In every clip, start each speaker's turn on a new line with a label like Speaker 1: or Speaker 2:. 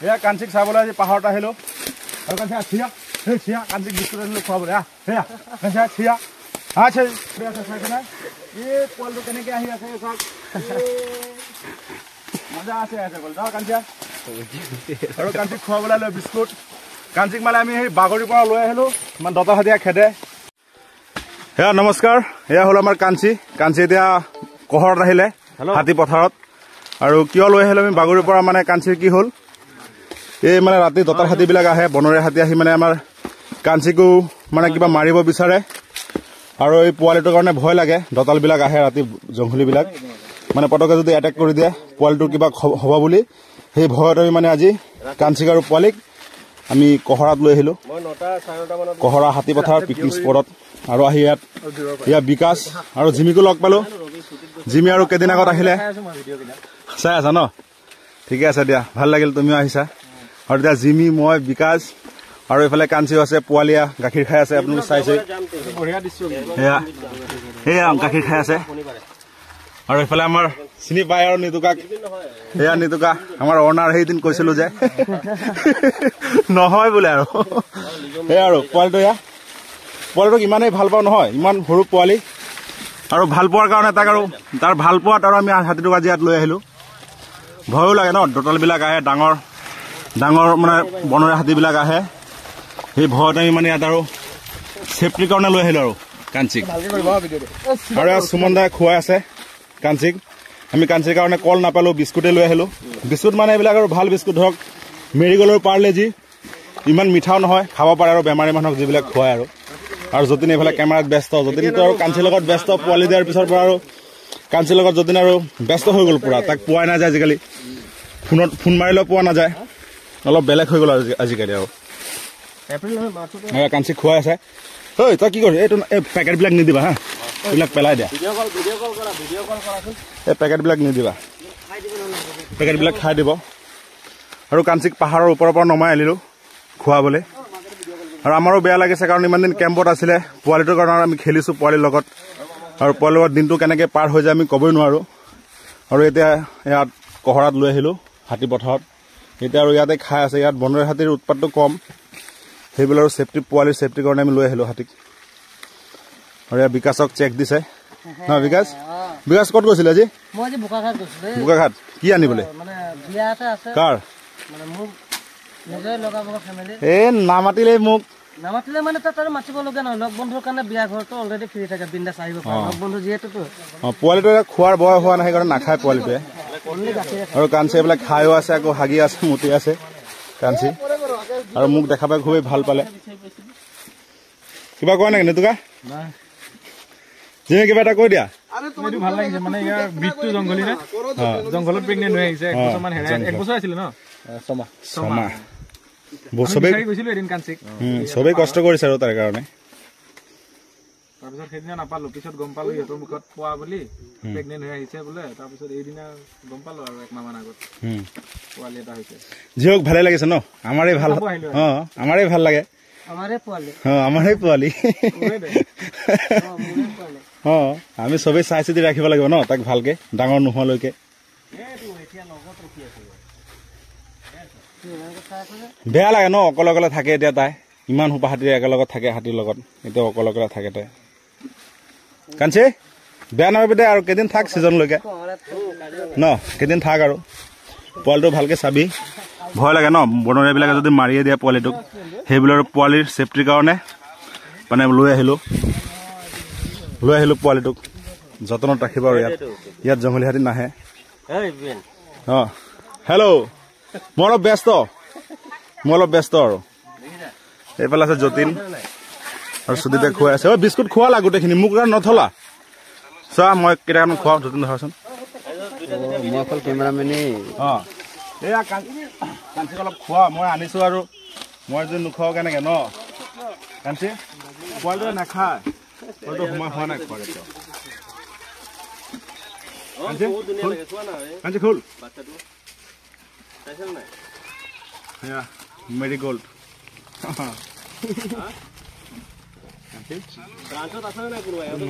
Speaker 1: এয়া কাঞ্চিক চাবলৈ আজি পাহাৰত আহিলোঁ আৰু কাঞ্চি চিয়া সেই চিয়া কাঞ্চিক বিস্কুট আনিলোঁ খুৱাবলৈ সেয়া কাঞ্চি চিয়া আছে চাইছে নাই এই পোৱালিটো কেনেকৈ আহি আছে চাওক মজা আছে বোলে যাওঁ কাঞ্চিয়া আৰু কাঞ্চিক খুৱাবলৈ লৈ বিস্কুট কাঞ্চিক মানে আমি সেই বাগৰিৰ পৰা লৈ আহিলোঁ ইমান দতা হাতীয়া খেদে সেয়া নমস্কাৰ এয়া হ'ল আমাৰ কাঞ্চি এতিয়া কহৰত আহিলে হাতী পথাৰত আৰু কিয় লৈ আহিলোঁ আমি বাগৰিৰ পৰা মানে কাঞ্চিৰ কি হ'ল এই মানে ৰাতি দতাৰ হাতীবিলাক আহে বনৰীয়া হাতী আহি মানে আমাৰ কাঞ্চিকো মানে কিবা মাৰিব বিচাৰে আৰু এই পোৱালিটোৰ কাৰণে ভয় লাগে দতালবিলাক আহে ৰাতি জংঘলীবিলাক মানে পটকে যদি এটেক কৰি দিয়ে পোৱালিটোৰ কিবা হ'ব বুলি সেই ভয়ত আমি মানে আজি কাঞ্চিক আৰু পোৱালিক আমি কহৰাত লৈ আহিলোঁ কহৰা হাতী পথাৰ পিকনিক স্পটত আৰু আহি ইয়াত বিকাশ আৰু জিমিকো লগ পালোঁ জিমি আৰু কেইদিন আগত আহিলে চাই আছা ন ঠিকে আছে দিয়া ভাল লাগিল তুমিও আহিছা আৰু এতিয়া জিমি মই বিকাশ আৰু এইফালে কাঞ্চিও আছে পোৱালীয়া গাখীৰ খাই আছে আপোনালোকে চাইছে সেয়া গাখীৰ খাই আছে আৰু এইফালে আমাৰ চিনি পায় আৰু নিতুকাক সেয়া নিতুকা আমাৰ অৰ্ণাৰ সেইদিন কৈছিলোঁ যে নহয় বোলে আৰু সেয়া আৰু পোৱালিটোক ইমানেই ভাল পাওঁ নহয় ইমান সৰু পোৱালি আৰু ভাল পোৱাৰ কাৰণে তাক আৰু তাৰ ভাল পোৱাত আৰু আমি হাতীটোক আজি ইয়াত লৈ আহিলোঁ ভয়ো লাগে ন দঁতালবিলাক আহে ডাঙৰ মানে বনৰীয়া হাতীবিলাক আহে সেই ভয়ত আমি মানে ইয়াত আৰু ছেফটিৰ কাৰণে লৈ আহিলোঁ আৰু কাঞ্চিক আৰু ইয়াত সুমন দাই খুৱাই আছে কাঞ্চিক আমি কাঞ্চিৰ কাৰণে কল নাপালোঁ বিস্কুটে লৈ আহিলোঁ বিস্কুট মানে এইবিলাক আৰু ভাল বিস্কুট ধৰক মেৰিগ'ল্ডৰ পাৰ্লেজি ইমান মিঠাও নহয় খাব পাৰে আৰু বেমাৰী মানুহক যিবিলাক খুৱায় আৰু যতীন এইফালে কেমেৰাত ব্যস্ত যতীনটো আৰু কাঞ্চিৰ লগত ব্যস্ত পোৱালি দিয়াৰ পিছৰ পৰা আৰু কাঞ্চিৰ লগত যতীন আৰু ব্যস্ত হৈ গ'ল পুৰা তাক পোৱাই নাযায় আজিকালি ফোন মাৰিলেও পোৱা নাযায় অলপ বেলেগ হৈ গ'ল আৰু আজিকালি আৰু কাঞ্চিক খুৱাই আছে ঐ তই কি কৰিছ এইটো এই পেকেটবিলাক নিদিবা হা এইবিলাক পেলাই দিয়া এই পেকেটবিলাক নিদিবা পেকেটবিলাক খাই দিব আৰু কাঞ্চিক পাহাৰৰ ওপৰৰ পৰা নমাই আনিলোঁ খুৱাবলৈ আৰু আমাৰো বেয়া লাগিছে কাৰণ ইমান দিন কেম্পত আছিলে পোৱালিটোৰ কাৰণে আমি খেলিছোঁ পোৱালিৰ লগত আৰু পোৱালিৰ লগত দিনটো কেনেকৈ পাৰ হৈ যায় আমি ক'বই নোৱাৰোঁ আৰু এতিয়া ইয়াত কহৰাত লৈ আহিলোঁ হাতী পথাৰত এতিয়া আৰু ইয়াতে খাই আছে ইয়াত বনৰীয়া হাতীৰ উৎপাতটো কম সেইবিলাক আৰু পোৱালিৰ ছেফটিৰ কাৰণে আমি লৈ আহিলোঁ হাতীক আৰু ইয়াত বিকাশক চেক দিছে ন বিকাশ ক'ত গৈছিলে আজি বোকাঘাট কি আনিবলৈ কাৰ এই নামাতিলে মোক
Speaker 2: নামাতিলে মানে তাত আৰু মাতিব লগা নহয় লগ বন্ধুৰ কাৰণে বিয়া ঘৰটো অলৰেডি ফ্ৰী থাকে বিন্দাছ আহিব পাৰে লগ বন্ধু যিহেতুতো
Speaker 1: পোৱালিটো খোৱাৰ বয়স হোৱা নাই সেইকাৰণে নাখায় পোৱালিটোৱে আৰু কাঞ্চি এইবিলাক খায়ো আছে আকৌ হাগি আছে মুতি আছে কাঞ্চি আৰু মোক দেখা পাই খুবেই ভাল পালে কিবা কয় নেকি নেতুকা জিমি কিবা এটা কৈ দিয়া
Speaker 3: ভাল লাগিছে মানে ইয়াৰ ব্ৰিডটো জংঘলী নে জংঘলত প্ৰেগনেণ্ট হৈ আহিছে এক বছৰ আছিলে ন
Speaker 1: ছমাহ
Speaker 3: চবেই
Speaker 1: কষ্ট কৰিছে আৰু তাৰ কাৰণে
Speaker 3: তাৰপিছত সেইদিনা নাপালো পিছত গম পালো সিহঁতৰ মুখত পোৱা বুলি প্ৰেগনেণ্ট হৈ আহিছে বোলে তাৰপিছত এইদিনা গম পালো আৰু এক মাহমান আগত পোৱালি এটা হৈছে
Speaker 1: যিহক ভালে লাগিছে ন আমাৰে ভাল আমাৰে ভাল লাগে আমাৰে পোৱালি আমি চবেই চাই চিতি ৰাখিব লাগিব ন তাক ভালকে ডাঙৰ নোহোৱালৈকে বেয়া লাগে ন অকলে থাকে এতিয়া তাই ইমান সোপা হাতী একেলগত থাকে হাতীৰ লগত এতিয়া অকলে থাকে তাই কাঞ্চি বেয়া নাপাবি দে আৰু কেইদিন থাক ছিজনলৈকে ন কেইদিন থাক আৰু পোৱালিটো ভালকে চাবি ভয় লাগে ন বনৰীয়াবিলাকে যদি মাৰিয়ে দিয়ে পোৱালিটোক সেইবিলাক পোৱালিৰ ছেফটিৰ কাৰণে মানে লৈ আহিলোঁ পোৱালিটোক যতনত ৰাখিব আৰু ইয়াত জংঘলী হাতী নাহে হেল্ল' মই অলপ ব্যস্ত আৰু এইফালে আছে যতীন আৰু সুদীপে খুৱাই আছে বিস্কুট খোৱালা গোটেইখিনি মোক নথলা চোৱা মই কেইটামান খুৱাওঁ যতীন ধৰাচোন
Speaker 2: মই অকল কেমেৰামেনেই
Speaker 1: এয়া কাঞ্চিক অলপ খোৱা মই আনিছোঁ আৰু মই যদি নোখোৱাওঁ কেনেকৈ ন কাঞ্চি পোৱালিটোৱে নাখায় পোৱালিটো সময় হোৱা নাই খোৱা কাঞ্চি খোল মেৰিগ'ল্ড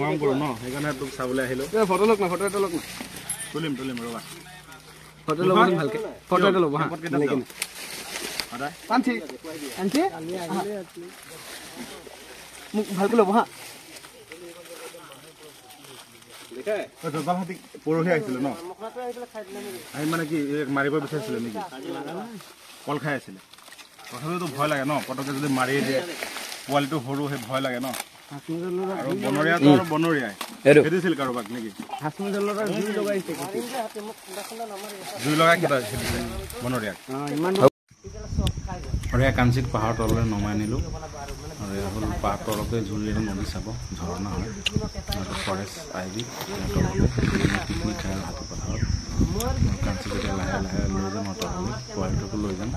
Speaker 1: মৰম কৰোঁ ন সেইকাৰণে তোক চাবলৈ আহিলোঁ
Speaker 3: ফটো লওক না ফটো এটা লওক না
Speaker 1: তুলিম ৰ'বা
Speaker 3: ফটো ল'ব ভালকে ফটো এটা ল'ব
Speaker 1: সদায়
Speaker 2: কাঞ্চি কাঞ্চি মোক ভালকৈ ল'ব হা
Speaker 1: জগল হাতী পৰহি আহিছিলে ন আহি মানে কি মাৰিব বিচাৰিছিলে নেকি কল খাই আছিলে তথাপিতো ভয় লাগে ন পটকে যদি মাৰি দিয়ে পোৱালিটো সৰু সেই ভয় লাগে ন আৰু বনৰীয়াটো আৰু বনৰীয়াই খেদিছিল কাৰোবাক নেকি জুই লগাই কিবা বনৰীয়াক আৰু এয়া কাঞ্চিক পাহাৰৰ তললৈ নমাই নিলোঁ আৰু এয়া হ'ল পাহাৰ তলতে জুলিৰে নদী চাব ঝৰ্ণা হয় ফৰেষ্ট আইবি তলতে পিকনিক খাই হাতী পথাৰত কাঞ্চিক এতিয়া লাহে লাহে লৈ যাম তললৈ পোৱালিটোকো লৈ যাম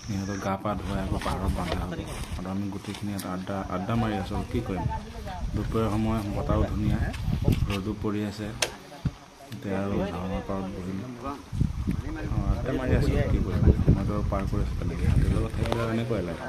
Speaker 1: সিহঁতক গা পা ধুৱাই আকৌ পাহাৰত বান্ধা হ'ব আৰু আমি গোটেইখিনি এটা আড্ডা মাৰি আছোঁ কি কৰিম দুপৰীয়া সময় বতাহো ধুনীয়া ৰ'দো পৰি আছে এতিয়া আৰু ঝৰ্ণাৰ পাৰত বহিলোঁ আড্ডা মাৰি আছোঁ কি কৰিম সময়টো পাৰ কৰি আছোঁ তেনেকৈ হাতীৰ লগত থাকিলে এনেকুৱাই লাগে